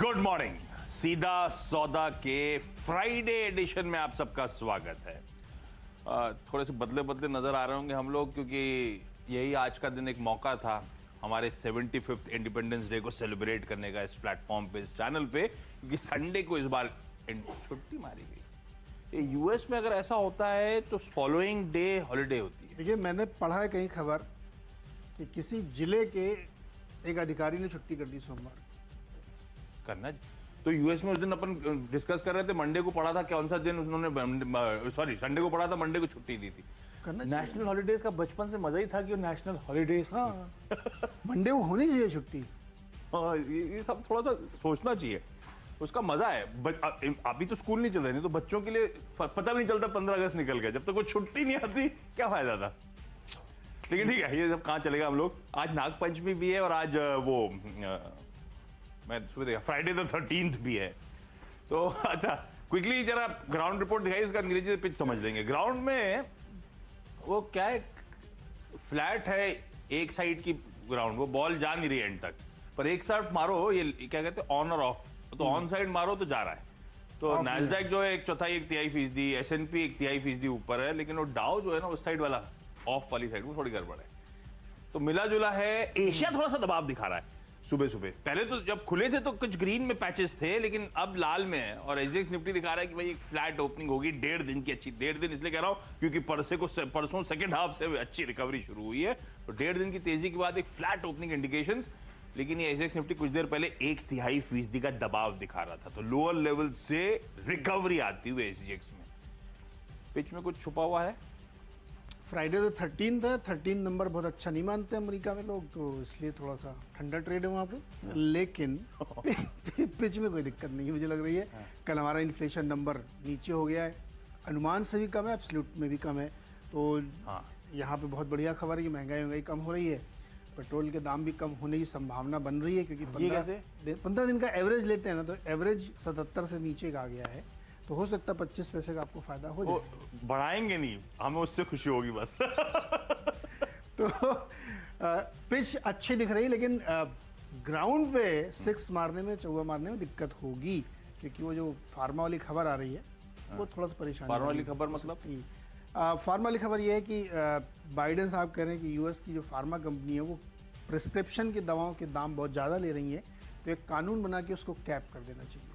Good morning. सीधा सौदा के फ्राइडे एडिशन में आप सबका स्वागत है। थोड़े से बदले बदले नजर आ रहे होंगे हम लोग, क्योंकि यही आज का दिन एक मौका था हमारे 75th इंडिपेंडेंस डे को सेलिब्रेट करने का इस प्लेटफॉर्म पे, इस चैनल पे, क्योंकि संडे को इस बार छुट्टी मारी गई। यूएस में अगर ऐसा होता है तो फॉलोइंग डे हॉलिडे होती है। देखिए, मैंने पढ़ा है कहीं खबर कि किसी जिले के एक अधिकारी ने छुट्टी कर दी सोमवार। करना तो यूएस में उस दिन अपन डिस्कस कर रहे थे, मंडे को पढ़ा था कौन सा दिन उन्होंने, सॉरी संडे को पढ़ा था, मंडे को छुट्टी दी थी। नेशनल हॉलिडेज का बचपन से मजा ही था कि वो नेशनल हॉलिडेज। हाँ मंडे को होनी चाहिए छुट्टी। हाँ, ये सब थोड़ा सा सोचना चाहिए, उसका मजा है। अभी तो स्कूल नहीं चल रहे, नहीं तो बच्चों के लिए पता भी नहीं चलता 15 अगस्त निकल गया, जब तक वो छुट्टी नहीं आती क्या फायदा था। लेकिन ठीक है, ये सब कहाँ चलेगा हम लोग। आज नाग पंचमी भी है और आज वो मैं सुबह देखा फ्राइडे द 13th भी है। तो अच्छा, क्विकली जरा ग्राउंड रिपोर्ट दिखाई, उसका अंग्रेजी से पिच समझ लेंगे। ग्राउंड में वो क्या है, फ्लैट है एक साइड की ग्राउंड, वो बॉल जा नहीं रही एंड तक, पर एक साइड मारो, ये क्या कहते हैं ऑन और ऑफ, तो ऑन साइड मारो तो जा रहा है। तो नैस्डैक जो है 1/4-1/3%, S&P 1/3% ऊपर है, लेकिन वो डाउ जो है ना उस साइड वाला ऑफ वाली साइड वो थोड़ी गड़बड़ है। तो मिला जुला है। एशिया थोड़ा सा दबाव दिखा रहा है सुबह सुबह। पहले तो जब खुले थे तो कुछ ग्रीन में पैचेस थे, लेकिन अब लाल में है। और एसजीएक्स निफ्टी दिखा रहा है कि भाई एक फ्लैट ओपनिंग होगी 1.5 दिन की। अच्छी 1.5 दिन इसलिए कह रहा हूं क्योंकि परसों सेकंड हाफ से अच्छी रिकवरी शुरू हुई है, तो 1.5 दिन की तेजी के बाद एक फ्लैट ओपनिंग इंडिकेशंस। लेकिन ये एसजीएक्स निफ्टी कुछ देर पहले 1/3% का दबाव दिखा रहा था, तो लोअर लेवल से रिकवरी आती हुई एसजीएक्स में। पिच में कुछ छुपा हुआ है। फ्राइडे तो 13th है, 13 नंबर बहुत अच्छा नहीं मानते अमेरिका में लोग, तो इसलिए थोड़ा सा ठंडा ट्रेड है वहाँ पे। लेकिन पिच में कोई दिक्कत नहीं मुझे लग रही है। कल हमारा इन्फ्लेशन नंबर नीचे हो गया है, अनुमान से भी कम है, एब्सोल्यूट में भी कम है। तो यहाँ पे बहुत बढ़िया खबर है कि महंगाई कम हो रही है, पेट्रोल के दाम भी कम होने की संभावना बन रही है, क्योंकि 15 दिन का एवरेज लेते हैं ना, तो एवरेज 77 से नीचे का आ गया है, तो हो सकता है 25 पैसे का आपको फायदा हो जाए। बढ़ाएंगे नहीं, हमें उससे खुशी होगी बस। तो पिच अच्छी दिख रही है, लेकिन ग्राउंड पे 6 मारने में, चौका मारने में दिक्कत होगी, क्योंकि वो जो फार्मा वाली खबर आ रही है वो थोड़ा सा परेशान। फार्मा वाली खबर मतलब? फार्मा वाली खबर ये है कि बाइडेन साहब कह रहे हैं कि यूएस की जो फार्मा कंपनी है वो प्रिस्क्रिप्शन की दवाओं के दाम बहुत ज़्यादा ले रही है, तो एक कानून बना के उसको कैप कर देना चाहिए।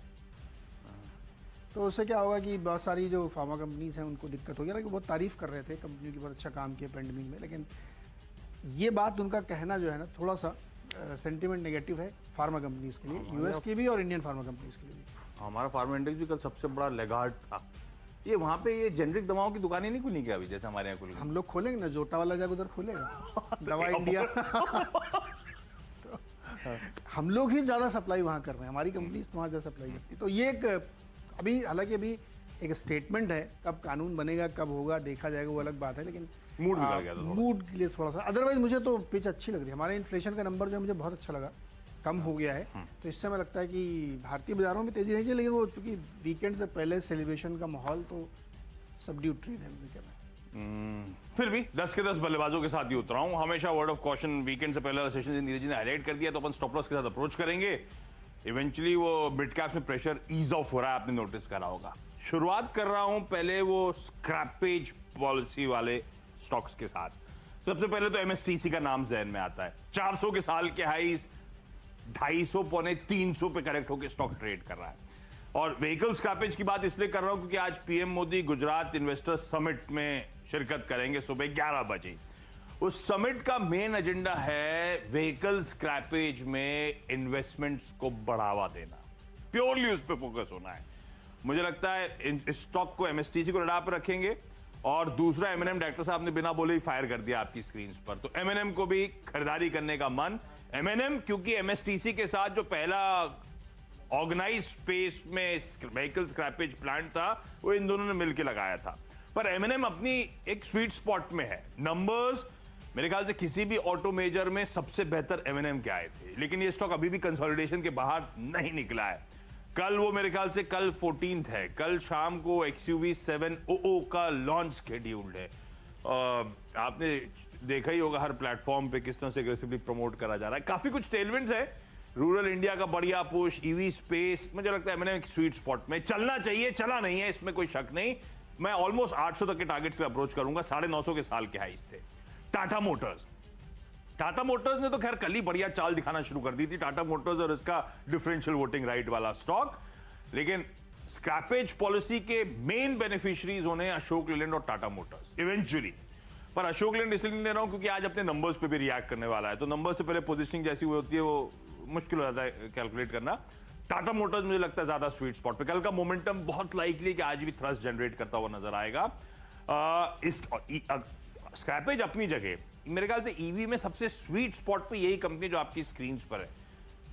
तो उससे क्या होगा कि बहुत सारी जो फार्मा कंपनीज हैं उनको दिक्कत होगी। हालांकि बहुत तारीफ़ कर रहे थे कंपनी की, बहुत अच्छा काम किया पेंडेमिक में, लेकिन ये बात उनका कहना जो है ना, थोड़ा सा सेंटीमेंट नेगेटिव है फार्मा कंपनीज के लिए, यूएस की भी और इंडियन फार्मा कंपनीज के लिए भी। हमारा फार्मा इंडेक्स भी कल सबसे बड़ा लेगार्ड था। ये वहाँ पे ये जेनरिक दवाओं की दुकानें नहीं खुली क्या अभी, जैसे हमारे यहाँ खुली? हम लोग खोलेंगे ना, जोटा वाला जगह उधर खोलेगा दवा इंडिया। तो हम लोग ही ज़्यादा सप्लाई वहाँ कर रहे हैं, हमारी कंपनीज तो वहाँ ज़्यादा सप्लाई करती है। तो ये एक अभी, हालांकि अभी एक स्टेटमेंट है, कब कानून बनेगा कब होगा देखा जाएगा, वो अलग बात है, लेकिन मूड निकल गया था, मूड के लिए थोड़ा सा। अदरवाइज मुझे तो पिच अच्छी लग रही है। हमारे इन्फ्लेशन का नंबर जो मुझे बहुत अच्छा लगा, कम हो गया है, तो इससे हमें लगता है कि भारतीय बाजारों में तेजी नहीं चाहिए, लेकिन वो चूंकि वीकेंड से पहले सेलिब्रेशन का माहौल, तो सबड्यूड ट्रेड है अमेरिका में। फिर भी 10 के 10 बल्लेबाजों के साथ ही उतरा हूं। हमेशा वर्ड ऑफ कॉशन वीकेंड से पहले सेशन नीरज ने हाईलाइट कर दिया, तो अपन स्टॉप लॉस के साथ अप्रोच करेंगे। इवेंचुअली वो मिड कैप्स में प्रेशर ईज ऑफ हो रहा है, आपने नोटिस करा होगा। शुरुआत कर रहा हूं पहले वो स्क्रैपेज पॉलिसी वाले स्टॉक्स के साथ। सबसे पहले तो एमएसटीसी का नाम जहन में आता है। 400 के साल के हाईज 250 पौने 300 पे करेक्ट होकर स्टॉक ट्रेड कर रहा है। और व्हीकल स्क्रैपेज की बात इसलिए कर रहा हूं क्योंकि आज PM Modi Gujarat investor summit में शिरकत करेंगे सुबह 11 बजे। उस समिट का मेन एजेंडा है व्हीकल स्क्रैपेज में इन्वेस्टमेंट्स को बढ़ावा देना, प्योरली उस पर फोकस होना है। मुझे लगता है इस स्टॉक को एमएसटीसी को रडार पर रखेंगे। और दूसरा, एमएनएम डायरेक्टर साहब ने बिना बोले ही फायर कर दिया आपकी स्क्रीन पर, तो एमएनएम को भी खरीदारी करने का मन। एमएनएम क्योंकि एमएसटीसी के साथ जो पहला ऑर्गेनाइज स्पेस में व्हीकल स्क्रैपेज प्लांट था वो इन दोनों ने मिलकर लगाया था, पर एमएनएम अपनी एक स्वीट स्पॉट में है। नंबर्स मेरे ख्याल से किसी भी ऑटो मेजर में सबसे बेहतर एमएनएम के आए थे, लेकिन ये स्टॉक अभी भी कंसोलिडेशन के बाहर नहीं निकला है। कल वो मेरे ख्याल से कल 14th है, कल शाम को XUV 700 का लॉन्च शेड्यूल्ड है। आपने देखा ही होगा हर प्लेटफॉर्म पे किस तरह से एग्रेसिवली प्रमोट करा जा रहा है। काफी कुछ टेलविंड्स है, रूरल इंडिया का बढ़िया पुश, ईवी स्पेस, मुझे लगता है मैंने एक स्वीट स्पॉट में चलना चाहिए, चला नहीं है इसमें कोई शक नहीं। मैं ऑलमोस्ट 800 तक के टारगेट्स पे अप्रोच करूंगा, 950 के साल के हाईस थे। टाटा मोटर्स ने तो खैर कल ही बढ़िया चाल दिखाना शुरू कर दी थी, टाटा मोटर्स और इसका डिफरेंशियल वोटिंग राइट वाला स्टॉक। लेकिन स्क्रैपेज पॉलिसी के मेन बेनिफिशियरीज होने अशोक लेलैंड और टाटा मोटर्स इवेंचुअली। पर अशोक लेलैंड इसलिए नहीं ले रहा हूं क्योंकि आज अपने नंबर्स पे भी रिएक्ट करने वाला है, तो नंबर्स से पहले पोजीशनिंग जैसी होती है वो मुश्किल हो जाता है कैलकुलेट करना। टाटा मोटर्स मुझे लगता है ज्यादा स्वीट स्पॉट पे, कल का मोमेंटम बहुत लाइकली कि आज भी थ्रस्ट जनरेट करता हुआ नजर आएगा। स्क्रैपेज अपनी जगह, मेरे ख्याल से ईवी में सबसे स्वीट स्पॉट पे यही कंपनी जो आपकी स्क्रीन पर है।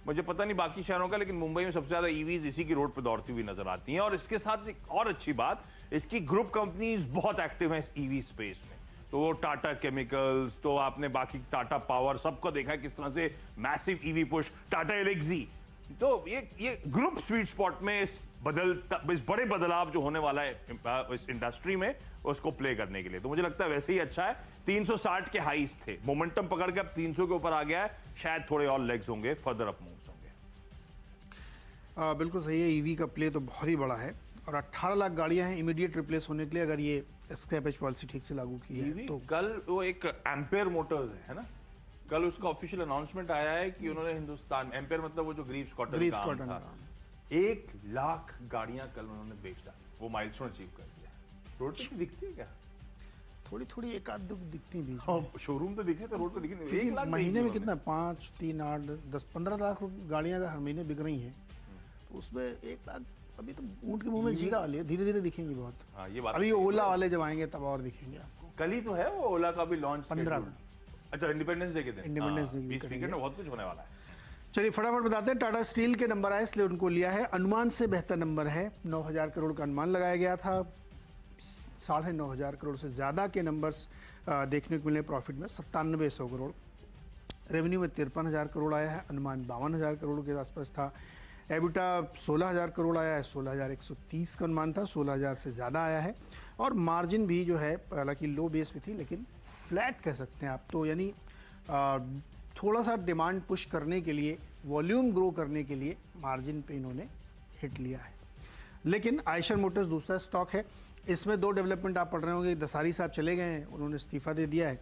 मुझे पता नहीं बाकी शहरों का, लेकिन मुंबई में सबसे ज्यादा ईवीज इसी की रोड पे दौड़ती हुई नजर आती हैं। और इसके साथ एक और अच्छी बात, इसकी ग्रुप कंपनीज बहुत एक्टिव हैं ईवी स्पेस में। तो वो टाटा केमिकल्स, तो आपने बाकी टाटा पावर, सबको देखा किस तरह से massive EV push, Tata Elxsi. तो ये ग्रुप स्वीट स्पॉट में इस बड़े बदलाव जो होने वाला है इस इंडस्ट्री में, उसको प्ले करने के लिए तो मुझे लगता है वैसे ही अच्छा है। 360 के हाईस थे, मोमेंटम पकड़ के अब 300 के ऊपर आ गया है, शायद थोड़े और लेग्स होंगे, फर्दर अप मूव्स होंगे। बिल्कुल सही है, ईवी का प्ले तो बहुत ही बड़ा है और 18 लाख गाड़ियां हैं इमीडिएट रिप्लेस होने के लिए अगर ये स्क्रैपेज पॉलिसी ठीक से लागू की है तो। कल वो एक एम्पेयर मोटर्स है ना, कल उसका ऑफिशियल अनाउंसमेंट आया है कि उन्होंने हिंदुस्तान, एम्पेयर मतलब वो जो ग्रीव्स कॉटन था, 1 लाख गाड़ियां कल उन्होंने बेच डाली, वो माइलस्टोन अचीव कर दिया। रोड पे दिखती है क्या? थोड़ी थोड़ी एक आध दिखती है बीच में, शोरूम तो दिखे तो रोड पे दिखी नहीं। 1 लाख महीने में कितना 5, 3, 8, 10, 15 लाख गाड़ियां अगर हर महीने बिक रही हैं तो उसमें 1 लाख, अभी तो ऊंट के मुंह में जीरा वाली है, धीरे धीरे दिखेंगी बहुत। हाँ, ये बात अभी ओला वाले जब आएंगे तब और दिखेंगे आपको। कल ही तो है वो ओला का भी लॉन्च 15 में। अच्छा, इंडिपेंडेंस डे के दिन, इंडिपेंडेंस डे इस वीकेंड में बहुत कुछ होने वाला है। चलिए फटाफट बताते हैं। टाटा स्टील के नंबर आए इसलिए उनको लिया है, अनुमान से बेहतर नंबर है। 9,000 करोड़ का अनुमान लगाया गया था, 9,500 करोड़ से ज़्यादा के नंबर्स देखने को मिले। प्रॉफिट में 9700 करोड़, रेवेन्यू में 53,000 करोड़ आया है, अनुमान 52,000 करोड़ के आसपास था। एबिटा 16,000 करोड़ आया है, 16,130 का अनुमान था, 16,000 से ज़्यादा आया है। और मार्जिन भी जो है हालांकि लो बेस पे थी लेकिन फ्लैट कह सकते हैं आप, तो यानी थोड़ा सा डिमांड पुश करने के लिए, वॉल्यूम ग्रो करने के लिए मार्जिन पे इन्होंने हिट लिया है। लेकिन आयशर मोटर्स दूसरा स्टॉक है, इसमें 2 डेवलपमेंट आप पढ़ रहे होंगे। दसारी साहब चले गए हैं, उन्होंने इस्तीफा दे दिया है,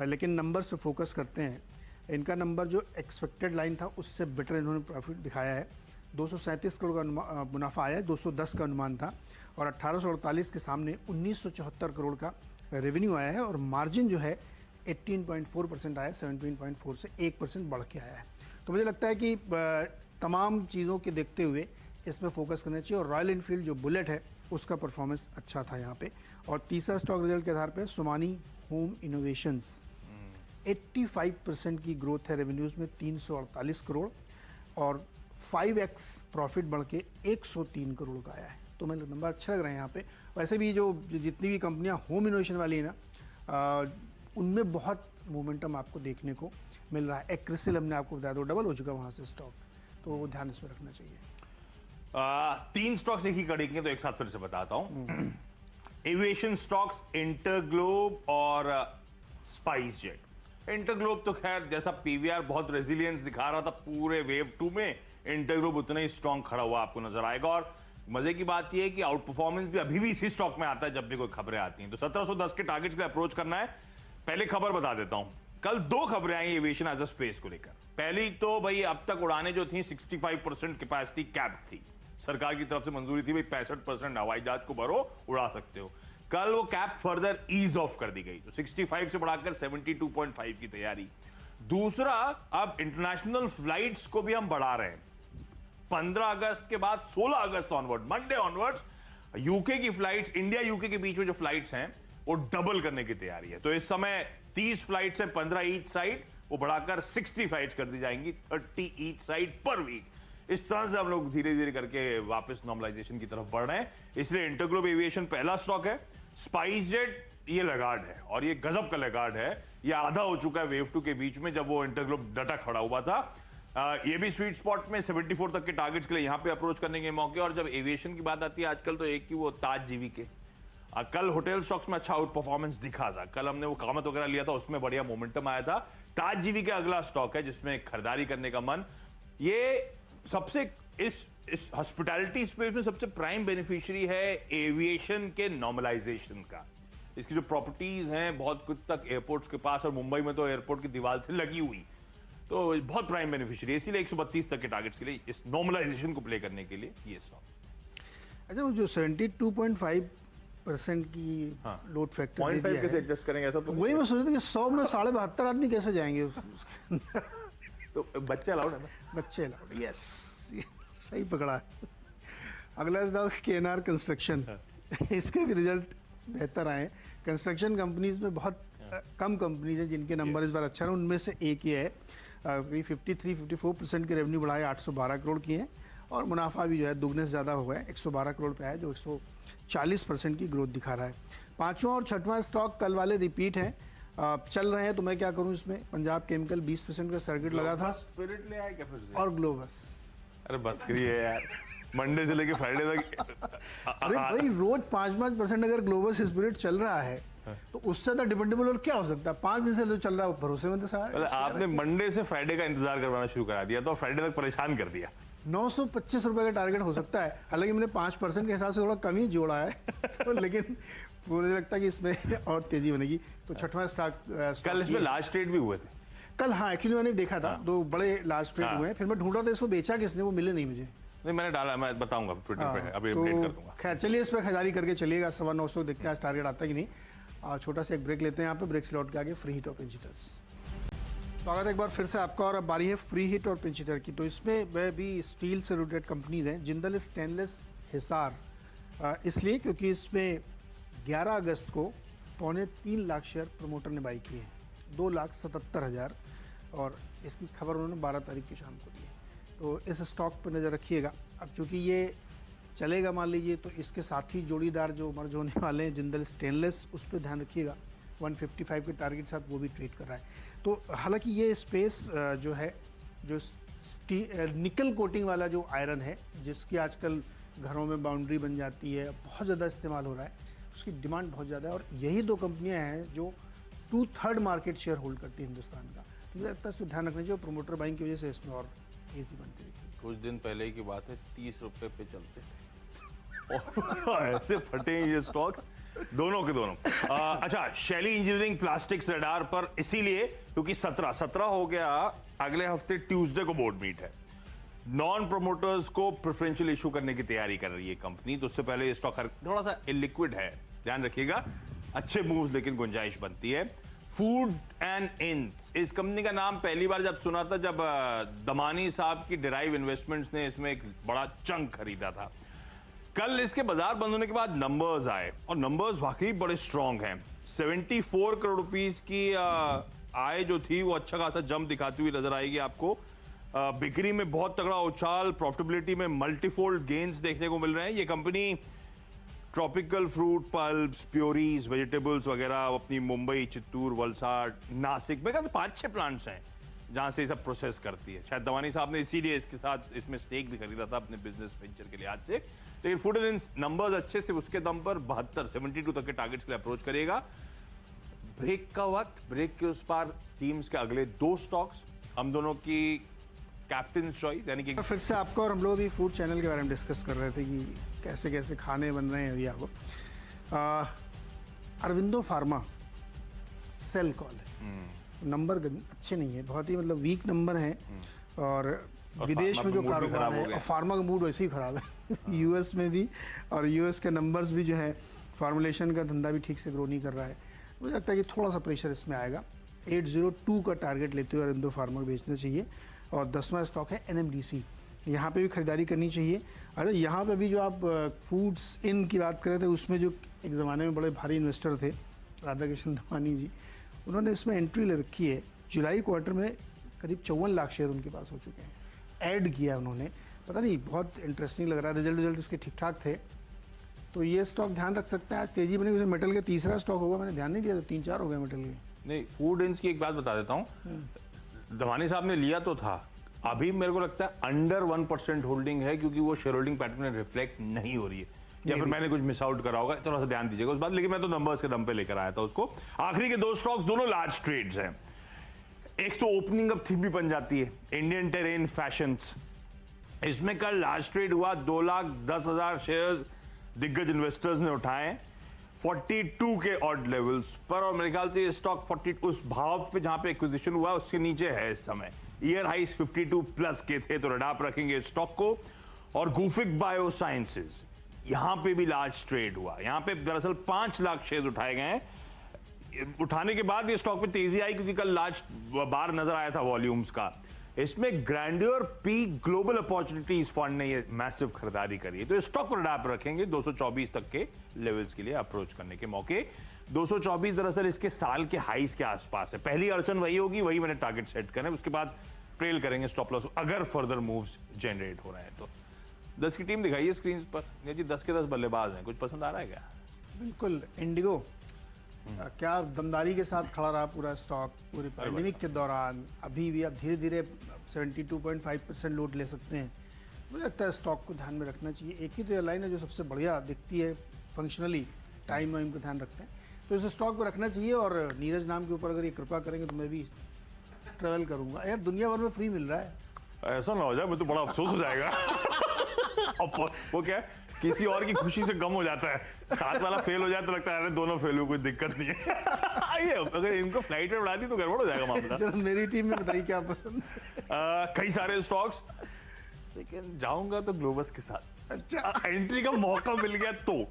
लेकिन नंबर्स पे फोकस करते हैं। इनका नंबर जो एक्सपेक्टेड लाइन था उससे बेटर इन्होंने प्रॉफिट दिखाया है। 237 करोड़ का मुनाफा आया है, 210 का अनुमान था, और 1848 के सामने 1974 करोड़ का रेवेन्यू आया है। और मार्जिन जो है 18.4% आया, 17.4 से 1% बढ़ के आया है। तो मुझे लगता है कि तमाम चीज़ों के देखते हुए इसमें फोकस करना चाहिए। और रॉयल इनफील्ड जो बुलेट है उसका परफॉर्मेंस अच्छा था यहाँ पे। और तीसरा स्टॉक रिजल्ट के आधार पे सोमानी होम इनोवेशंस, 85% की ग्रोथ है रेवेन्यूज़ में, 348 करोड़, और 5x प्रॉफिट बढ़ के 103 करोड़ का आया है। तो मेरे नंबर अच्छा लग रहे हैं यहाँ पे। वैसे भी जो जितनी भी कंपनियाँ होम इनोवेशन वाली है ना, उनमें बहुत मोमेंटम आपको देखने को मिल रहा है। एक्रिसिल हमने आपको बताया, तो डबल हो चुका वहाँ से स्टॉक, तो वो ध्यान इसमें रखना चाहिए। 3 स्टॉक्स एक ही कड़ी के, तो एक साथ फिर से बताता हूँ। एविएशन स्टॉक्स, इंटरग्लोब और स्पाइस जेट। इंटरग्लोब तो खैर जैसा पीवीआर बहुत रेजिलियंस दिखा रहा था पूरे वेव 2 में, इंटरग्लोब उतना ही स्ट्रॉन्ग खड़ा हुआ आपको नजर आएगा। और मजे की बात यह है कि आउट परफॉर्मेंस भी अभी भी इसी स्टॉक में आता है जब भी कोई खबरें आती हैं। तो 1710 के टारगेट्स के लिए अप्रोच करना है। पहले खबर बता देता हूं, कल 2 खबरें आई एविएशन एज अ स्पेस को लेकर। पहली तो भाई अब तक उड़ाने जो थी 65% कैपेसिटी कैप थी, सरकार की तरफ से मंजूरी थी भाई 65% हवाई जहाज को भरो, उड़ा सकते हो। कल वो कैप फर्दर ईज ऑफ कर दी गई, तो 65 से बढ़ाकर 72.5 की तैयारी। दूसरा, अब इंटरनेशनल फ्लाइट्स को भी हम बढ़ा रहे हैं। 15 अगस्त के बाद 16 अगस्त ऑनवर्ड, मंडे ऑनवर्ड्स, यूके की फ्लाइट्स, इंडिया यूके के बीच में जो फ्लाइट्स हैं वो डबल करने की तैयारी है। तो इस समय 30 फ्लाइट्स हैं, 15 ईच साइड, वो बढ़ाकर 60 फ्लाइट्स कर दी जाएंगी, 30 ईच साइड पर वीक। इस तरह से हम लोग धीरे धीरे करके वापस नॉर्मलाइजेशन की तरफ बढ़ रहे हैं। इसलिए इंटरग्लोब एविएशन पहला स्टॉक है। स्पाइस जेट ये लगार्ड है, और ये गजब का लगार्ड है। ये आधा हो चुका है वेव 2 के बीच में जब वो इंटरग्लोब डटा खड़ा हुआ था। ये भी स्वीट स्पॉट में 74 तक के टारगेट्स के लिए यहाँ पे अप्रोच करने के मौके। और जब एविएशन की बात आती है आजकल, तो एक ही वो ताज जीवी के, कल होटल स्टॉक्स में अच्छा आउट परफॉर्मेंस दिखा था। कल हमने वो कामत वगैरह लिया था, उसमें बढ़िया मोमेंटम आया था। ताज जीवी का अगला स्टॉक है जिसमें खरीदारी करने का मन। ये सबसे इस हॉस्पिटैलिटी स्पेस में सबसे प्राइम बेनिफिशियरी है एविएशन के नॉर्मलाइजेशन का। इसकी जो प्रॉपर्टीज हैं बहुत कुछ तक एयरपोर्ट्स के पास, और मुंबई में तो एयरपोर्ट की दीवार से लगी हुई, तो बहुत प्राइम बेनिफिशियरी, इसीलिए 132 तक के टारगेट्स के लिए इस नॉर्मलाइजेशन को प्ले करने के लिए ये स्टॉक। अच्छा, वो जो 72.5% की लोड फैक्टर दे 0.5 दिया कैसे है, एडजस्ट करेंगे ऐसा? तो वही मैं सोच रहा था कि 100 में 72.5 आदमी कैसे जाएंगे उसके अंदर। तो बच्चे अलाउड है ना? बच्चे अलाउड, यस, सही पकड़ा। अगला स्टॉक केएनआर कंस्ट्रक्शन। इसके भी रिजल्ट बेहतर आए। कंस्ट्रक्शन कंपनीज में बहुत कम कंपनीज हैं जिनके नंबर इस बार अच्छा है, उनमें से एक ये है। 53-54% के रेवेन्यू बढ़ाए 812 करोड़ की हैं, और मुनाफा भी जो है दुगने से ज़्यादा हो गया है, 112 करोड़ पे है, जो 140% की ग्रोथ दिखा रहा है। पांचवा और छठवां स्टॉक कल वाले रिपीट हैं, चल रहे हैं, तो मैं क्या करूं इसमें। पंजाब केमिकल 20% का सर्किट लगा था, स्पिरिट ले आए क्या फिर से? और ग्लोबस। अरे बस करिए यार, मंडे से लेके फ्राइडे तक। अरे भाई, रोज 5-5% अगर ग्लोबस स्पिरिट चल रहा है तो उससे ज़्यादा डिपेंडेबल और क्या हो सकता है? 5 दिन से जो चल रहा है वो भरोसेमंद है सारा। मतलब आपने मंडे से फ्राइडे का इंतजार करवाना शुरू करा दिया, तो फ्राइडे तक परेशान कर दिया। 925 रुपए का टारगेट हो सकता है, हालांकि मैंने 5% के हिसाब से थोड़ा कम ही जोड़ा है तो लेकिन मुझे लगता है कि इसमें और तेजी बनेगी। तो छठवां स्टॉक कल इसमें लार्ज ट्रेड भी हुए थे। कल, हाँ, एक्चुअली मैंने देखा था, दो बड़े लार्ज ट्रेड हुए हैं, फिर मैं ढूंढ रहा था इसको बेचा किसने, वो मिले नहीं मुझे। नहीं, मैंने डाला, मैं बताऊंगा ट्विटर पे, अभी तो अपडेट कर दूंगा। खैर, चलिए इस पर खरीदारी करके चलिएगा। 950 देखते हैं आज टारगेट आता है कि नहीं। छोटा सा एक ब्रेक लेते हैं यहाँ पे, ब्रेक से लौट के आगे फ्री हिट और पिंच हिटर्स। स्वागत है एक बार फिर से आपका, और अब बारी है फ्री हिट और पिंच हिटर की। तो इसमें वह भी स्टील से रिलेटेड कंपनीज हैं। जिंदल स्टेनलेस हिसार, इसलिए क्योंकि इसमें 11 अगस्त को 3.25 लाख शेयर प्रमोटर ने बाई किए हैं, 2,77,000, और इसकी खबर उन्होंने 12 तारीख की शाम को दी है। तो इस स्टॉक पर नज़र रखिएगा। अब चूँकि ये चलेगा मान लीजिए, तो इसके साथ ही जोड़ीदार जो मर्ज होने वाले हैं जिंदल स्टेनलेस, उस पर ध्यान रखिएगा। 155 के टारगेट के साथ वो भी ट्रेड कर रहा है। तो हालांकि ये स्पेस जो है, जो निकल कोटिंग वाला जो आयरन है, जिसकी आजकल घरों में बाउंड्री बन जाती है, बहुत ज़्यादा इस्तेमाल हो रहा है, उसकी डिमांड बहुत ज़्यादा है, और यही दो कंपनियां हैं जो 2/3 मार्केट शेयर होल्ड करती है हिंदुस्तान का। तो मुझे लगता है इस पर ध्यान रखना चाहिए, प्रोमोटर बाइंग की वजह से इसमें और तेजी बनती है। कुछ दिन पहले की बात है, 30 रुपए पे चलते थे और ऐसे फटे ये स्टॉक्स दोनों के दोनों। अच्छा, शैली इंजीनियरिंग प्लास्टिक्स रडार पर, इसीलिए क्योंकि 17 हो गया, अगले हफ्ते ट्यूसडे को बोर्ड मीट है। नॉन प्रोमोटर्स को प्रेफरेंशियल इशू करने की तैयारी कर रही है कंपनी, तो उससे पहले स्टॉक थोड़ा सा इलिक्विड है, ध्यान रखिएगा। अच्छे मूव्स लेकिन गुंजाइश बनती है। फूड एंड इंस, इस कंपनी का नाम पहली बार जब सुना था जब दमानी साहब की डिराइव इन्वेस्टमेंट्स ने इसमें एक बड़ा चंक खरीदा था। कल इसके बाजार बंद होने के बाद नंबर्स आए, और नंबर्स वाकई बड़े स्ट्रांग हैं। 74 करोड़ रुपीस की आय जो थी वो अच्छा खासा जंप दिखाती हुई नजर आएगी आपको। बिक्री में बहुत तगड़ा उछाल, प्रॉफिटेबिलिटी में मल्टीफोल्ड गेन्स देखने को मिल रहे हैं। ये company tropical fruit pulps, purees, vegetables वगैरह अपनी मुंबई, चित्तूर, वलसाड, नासिक में 5-6 प्लांट्स हैं जहां से ये सब प्रोसेस करती है। शायद दवानी साहब ने इसीलिए इसके साथ इसमें स्टेक भी खरीदा था अपने बिजनेस वेंचर के लिहाज से। लेकिन फूड एंड नंबर्स अच्छे से, उसके दम पर 72 तक के टारगेट्स के लिए अप्रोच करेगा। ब्रेक का वक्त, ब्रेक के उस पार टीम्स के अगले 2 स्टॉक्स, हम दोनों की कैप्टन चॉइस, यानी कि फिर से आपको, और हम लोग भी फूड चैनल के बारे में डिस्कस कर रहे थे कि कैसे कैसे खाने बन रहे हैं अभी आपको। अरविंदो फार्मा सेल कॉल है, नंबर अच्छे नहीं है, बहुत ही मतलब वीक नंबर है, और विदेश में जो कारोबार है, और फार्मा का मूड वैसे ही खराब है यूएस में भी, और यूएस के नंबर्स भी जो है, फार्मुलेशन का धंधा भी ठीक से ग्रो नहीं कर रहा है। मुझे लगता है कि थोड़ा सा प्रेशर इसमें आएगा। 802 का टारगेट लेते हुए अरविंदो फार्मा को बेचना चाहिए। और 10वां स्टॉक है NMDC, यहाँ पे भी खरीदारी करनी चाहिए। अच्छा, यहाँ पे भी जो आप फूड्स इन की बात कर रहे थे, उसमें जो एक ज़माने में बड़े भारी इन्वेस्टर थे, राधा कृष्ण दमानी जी, उन्होंने इसमें एंट्री ले रखी है। जुलाई क्वार्टर में करीब 54 लाख शेयर उनके पास हो चुके हैं, ऐड किया उन्होंने, पता नहीं, बहुत इंटरेस्टिंग लग रहा है। रिजल्ट इसके ठीक ठाक थे, तो ये स्टॉक ध्यान रख सकते हैं। आज तेजी बनी, उसे मेटल के तीसरा स्टॉक होगा, मैंने ध्यान नहीं दिया, तो 3-4 हो गए मेटल के। नहीं, फूड इंस की एक बात बता देता हूँ, दवानी साहब ने लिया तो था, अभी मेरे को लगता है अंडर 1% होल्डिंग है, क्योंकि वो शेयर होल्डिंग पैटर्न में रिफ्लेक्ट नहीं हो रही है, या फिर मैंने कुछ मिस आउट करा होगा, थोड़ा सा ध्यान दीजिएगा उस बात। लेकिन मैं तो नंबर्स के दम पे लेकर आया था उसको। आखिरी के 2 स्टॉक्स दोनों लार्ज ट्रेड्स हैं। एक तो ओपनिंग अप थीम भी बन जाती है, इंडियन टेरेन फैशंस। इसमें कल लास्ट ट्रेड हुआ 2,10,000 शेयर्स दिग्गज इन्वेस्टर्स ने उठाए 42 के ऑड लेवल्स पर, और मेरे ख्याल से ये स्टॉक 40 उस भाव पे जहां पे एक्विजिशन हुआ उसके नीचे है इस समय। ईयर हाइस 52 प्लस के थे, तो रडाप रखेंगे स्टॉक को। और गुफिक बायोसाइंसेस, यहां पे भी लार्ज ट्रेड हुआ। यहां पे दरअसल 5 लाख शेयर उठाए गए हैं। उठाने के बाद ये स्टॉक में तेजी आई क्योंकि कल लार्ज बार नजर आया था वॉल्यूम्स का। इसमें grandeur P global opportunities fund ने ये मैसिव खरीदारी करी है, तो इस स्टॉक पर अडाप्ट रखेंगे 224 तक के लेवल्स के लिए अप्रोच करने के मौके। 224 दरअसल इसके साल के हाईस के आसपास है। पहली अड़चन वही होगी, वही मैंने टारगेट सेट करना है, उसके बाद ट्रेल करेंगे स्टॉप लॉस अगर फर्दर मूव्स जनरेट हो रहे हैं तो। 10 की टीम दिखाइए स्क्रीन पर। जी 10 के 10 बल्लेबाज हैं, कुछ पसंद आ रहा है क्या? बिल्कुल, इंडिगो क्या दमदारी के साथ खड़ा रहा पूरा स्टॉक पूरी पैंडेमिक के दौरान। अभी भी आप धीरे धीरे 72.5% लूट ले सकते हैं। मुझे लगता है स्टॉक को ध्यान में रखना चाहिए। एक ही तो एयरलाइन है जो सबसे बढ़िया दिखती है फंक्शनली, टाइम वाइम को ध्यान रखते हैं, तो इस स्टॉक को रखना चाहिए। और नीरज नाम के ऊपर अगर ये कृपा करेंगे तो मैं भी ट्रेवल करूंगा। यार दुनिया भर में फ्री मिल रहा है। ऐसा ना हो जाए, मुझे तो बड़ा अफसोस हो जाएगा। अब वो क्या है, किसी और की खुशी से कम हो जाता है। साथ वाला फेल हो जाए तो लगता है अरे दोनों फेल हो, कोई दिक्कत नहीं है। ये अगर इनको फ्लाइट में उड़ा दी तो गड़बड़ हो जाएगा मामला। चलो मेरी टीम में बताइए क्या पसंद। कई सारे स्टॉक्स, लेकिन जाऊंगा तो ग्लोबस के साथ। अच्छा, एंट्री का मौका मिल गया तो।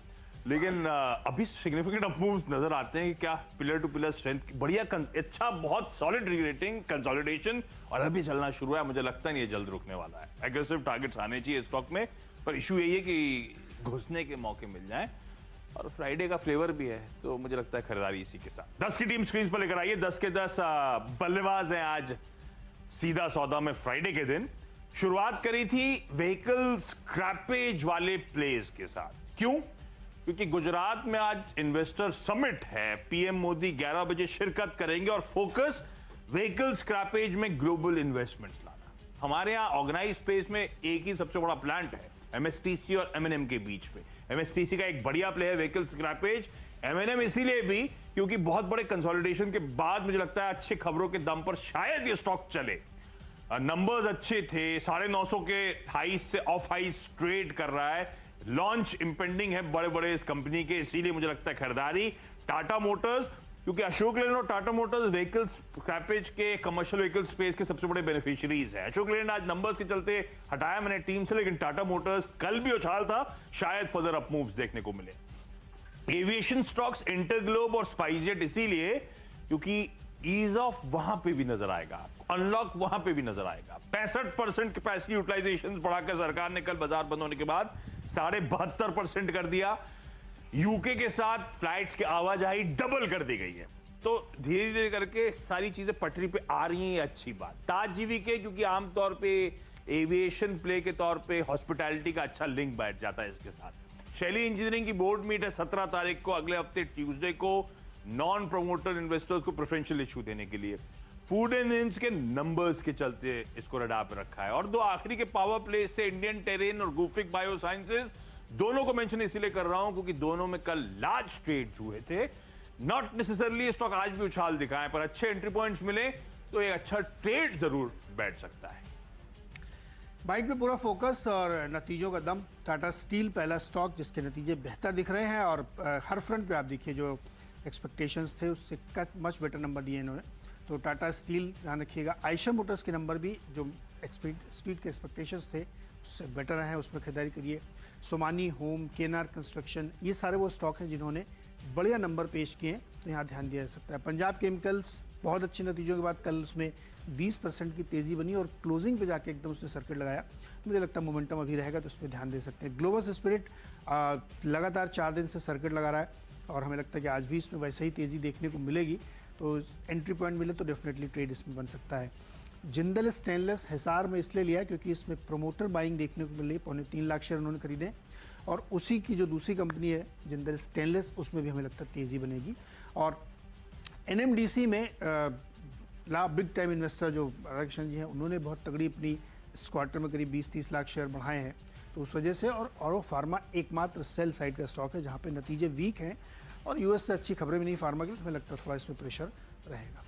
लेकिन अभी सिग्निफिकेंट अप मूव्स नजर आते हैं कि क्या पिलर टू पिलर स्ट्रेंथ बढ़िया, अच्छा बहुत सॉलिड रेटिंग कंसोलिडेशन और अभी चलना शुरू है। मुझे लगता नहीं ये जल्द रुकने वाला है। एग्रेसिव टारगेट्स आने चाहिए स्टॉक में, पर इशू यही है कि घुसने के मौके मिल जाएं, और फ्राइडे का फ्लेवर भी है, तो मुझे लगता है खरीदारी इसी के साथ। 10 की टीम स्क्रीन पर लेकर आइए। 10 के 10 बल्लेबाज हैं आज सीधा सौदा में फ्राइडे के दिन। शुरुआत करी थी व्हीकल स्क्रैपेज वाले प्लेस के साथ। क्यों? क्योंकि गुजरात में आज इन्वेस्टर समिट है। पीएम मोदी 11 बजे शिरकत करेंगे और फोकस व्हीकल स्क्रैपेज में ग्लोबल इन्वेस्टमेंट्स लाना। हमारे यहां ऑर्गेनाइज स्पेस में एक ही सबसे बड़ा प्लांट है एमएसटीसी और एमएनएम के बीच में। एमएसटीसी का एक बढ़िया प्ले है व्हीकल स्क्रैपेज, एमएनएम इसीलिए भी क्योंकि बहुत बड़े कंसोलिडेशन के बाद मुझे लगता है अच्छी खबरों के दम पर शायद ये स्टॉक चले। नंबर्स अच्छे थे, 950 के हाई से ऑफ हाई ट्रेड कर रहा है। लॉन्च इंपेंडिंग है बड़े बड़े इस कंपनी के, इसीलिए मुझे लगता है खरीदारी। टाटा मोटर्स, क्योंकि अशोक लेलैंड और टाटा मोटर्स व्हीकल स्क्रैपेज के कमर्शियल व्हीकल स्पेस के सबसे बड़े बेनिफिशियरीज है। अशोक लेलैंड आज नंबर्स के चलते हटाया मैंने टीम से, लेकिन टाटा मोटर्स कल भी उछाल था, शायद फर्दर अप मूव्स देखने को मिले। एविएशन स्टॉक्स इंटरग्लोब और स्पाइसजेट इसीलिए क्योंकि ईज ऑफ वहां पे भी नजर आएगा, अनलॉक वहां पे भी नजर आएगा। 65% कैपेसिटी यूटिलाइजेशन बढ़ाकर सरकार ने कल बाजार बंद होने के बाद 72.5% कर दिया। यूके के साथ फ्लाइट्स की आवाजाही डबल कर दी गई है। तो धीरे धीरे करके सारी चीजें पटरी पे आ रही हैं, अच्छी बात। ताज जीवीके क्योंकि आमतौर पे एविएशन प्ले के तौर पे हॉस्पिटैलिटी का अच्छा लिंक बैठ जाता है इसके साथ। शैली इंजीनियरिंग की बोर्ड मीट है 17 तारीख को, अगले हफ्ते ट्यूसडे को, नॉन प्रोमोटर इन्वेस्टर्स को प्रेफरेंशियल इशू देने के लिए। फूड एंड इंस के नंबर्स के चलते इसको रडार पे रखा है। और दो आखिरी के पावर प्लेस थे इंडियन टेरेन और गुफिक बायोसाइंसेस। दोनों को मेंशन इसलिए कर रहा हूं क्योंकि दोनों में कल लार्ज ट्रेड्स हुए थे। नॉट नेसेसरली स्टॉक आज भी उछाल दिखाएं, पर अच्छे एंट्री पॉइंट्स मिले तो एक अच्छा ट्रेड जरूर बैठ सकता है। बाइक पे पूरा फोकस और नतीजों का दम। टाटा स्टील पहला स्टॉक जिसके नतीजे बेहतर दिख रहे हैं, और हर फ्रंट पे आप देखिए जो एक्सपेक्टेशंस थे उससे मच बेटर नंबर दिए इन्होंने। तो टाटा स्टील ध्यान रखिएगा। आयशर मोटर्स के नंबर भी जो स्ट्रीट के एक्सपेक्टेशंस थे उससे बेटर हैं, उसमें खरीदारी करिए। सोमानी होम, केएनआर कंस्ट्रक्शन, ये सारे वो स्टॉक हैं जिन्होंने बढ़िया नंबर पेश किए हैं, तो यहाँ ध्यान दिया जा सकता है। पंजाब केमिकल्स बहुत अच्छे नतीजों के बाद कल उसमें 20% की तेज़ी बनी और क्लोजिंग पे जाके एकदम उसने सर्किट लगाया। मुझे लगता है मोमेंटम अभी रहेगा, तो उस पर ध्यान दे सकते हैं। ग्लोबस स्पिरिट लगातार 4 दिन से सर्किट लगा रहा है और हमें लगता है कि आज भी इसमें वैसे ही तेज़ी देखने को मिलेगी, तो एंट्री पॉइंट मिले तो डेफिनेटली ट्रेड इसमें बन सकता है। जिंदल स्टेनलेस हिसार में इसलिए लिया क्योंकि इसमें प्रमोटर बाइंग देखने को मिल रही है, 3.25 लाख शेयर उन्होंने खरीदे, और उसी की जो दूसरी कंपनी है जिंदल स्टेनलेस, उसमें भी हमें लगता है तेज़ी बनेगी। और एनएमडीसी में बिग टाइम इन्वेस्टर जो राधाकृष्णन जी हैं, उन्होंने बहुत तगड़ी अपनी इस क्वार्टर में करीब 20-30 लाख शेयर बढ़ाए हैं, तो उस वजह से। और ऑरो फार्मा एकमात्र सेल साइड का स्टॉक है जहाँ पे नतीजे वीक हैं और यूएस से अच्छी खबरें भी नहीं फार्मा के लिए, हमें लगता है थोड़ा इसमें प्रेशर रहेगा।